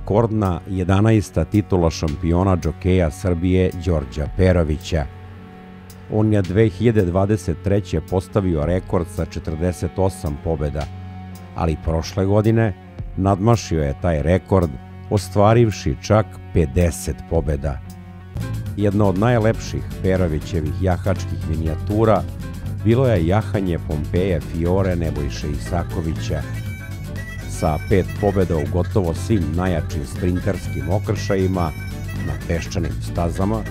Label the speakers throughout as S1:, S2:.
S1: rekordna 11. titula šampiona džokeja Srbije Đorđa Perovića. On je 2023. postavio rekord sa 48 pobjeda, ali prošle godine nadmašio je taj rekord ostvarivši čak 50 pobjeda. Jedno od najlepših Perovićevih jahačkih minijatura bilo je jahanje Pompeje Fiore Nebojše Isakovića. Sa 5 pobjeda u gotovo svim najjačim sprinterskim okršajima na peščanim stazama,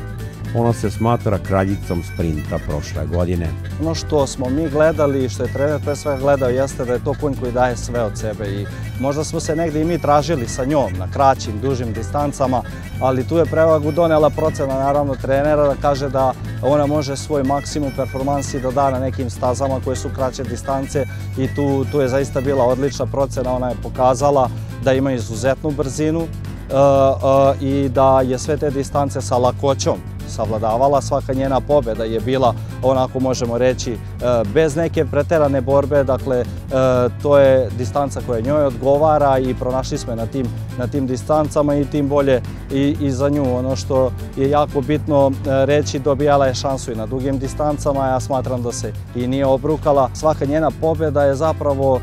S1: ona se smatra kraljicom sprinta prošle godine.
S2: Ono što smo mi gledali i što je trener pre svega gledao jeste da je to konj koji daje sve od sebe i možda smo se negdje i mi tražili sa njom na kraćim, dužim distancama, ali tu je prevagu donela procena naravno trenera da kaže da ona može svoj maksimum performansi da da na nekim stazama koje su kraće distance i tu je zaista bila odlična procena. Ona je pokazala da ima izuzetnu brzinu i da je sve te distance sa lakoćom savladavala. Svaka njena pobjeda je bila, onako možemo reći, bez neke preterane borbe. Dakle, to je distanca koja njoj odgovara i pronašli smo na tim distancama i tim bolje i za nju. Ono što je jako bitno reći, dobijala je šansu i na dugim distancama. Ja smatram da se i nije obrukala. Svaka njena pobjeda je zapravo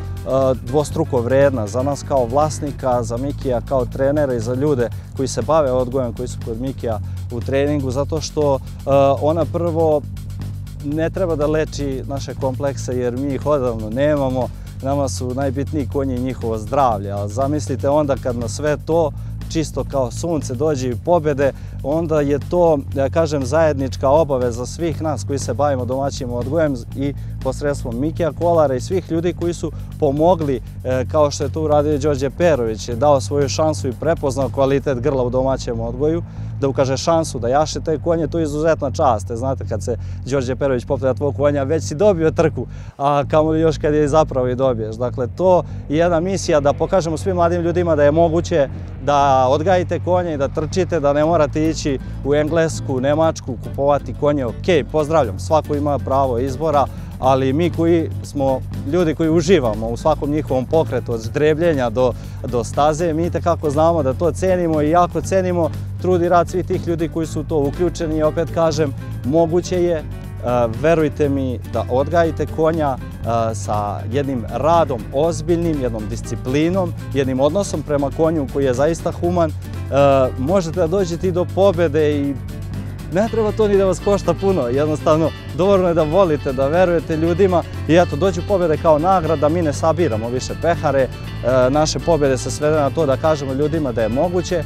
S2: dvostruko vredna za nas kao vlasnika, za Mikija kao trenera i za ljude koji se bave odgojem, koji su kod Mikija u treningu, zato što ona prvo ne treba da leči naše komplekse jer mi ih odavno nemamo. Nama su najbitniji konji i njihovo zdravlje, a zamislite onda kad na sve to čisto kao sunce dođe i pobjede, onda je to, da kažem, zajednička obaveza svih nas koji se bavimo domaćim odgojem i posredstvom Mikija Kolara i svih ljudi koji su pomogli, kao što je to uradio Đorđe Perović, je dao svoju šansu i prepoznao kvalitet grla u domaćem odgoju, da ukaže šansu da jaše te konje, to je izuzetna čast. Znate, kad se Đorđe Perović popne tvoj konja, već si dobio trku, a kamoli još kad je zapravo i dobiješ. Dakle, to je jedna misija da pokažemo svim mladim ljudima da je moguće da odgajite konje i da trčite, da ne morate ići u Englesku, Nemačku, kupovati konje. Ok, pozdravljam, svako ima pravo izbora, ali mi koji smo ljudi koji uživamo u svakom njihovom pokretu, od zdrebljenja do staze, mi itekako znamo da to cenimo i jako cenimo trud i rad svih tih ljudi koji su u to uključeni. I opet kažem, moguće je, verujte mi, da odgajite konja sa jednim radom ozbiljnim, jednom disciplinom, jednim odnosom prema konju koji je zaista human. Možete da dođete i do pobjede i ne treba to ni da vas košta puno, jednostavno dovoljno je da volite, da verujete ljudima i eto, dođu pobjede kao nagrada, mi ne sabiramo više pehare, naše pobjede se svede na to da kažemo ljudima da je moguće,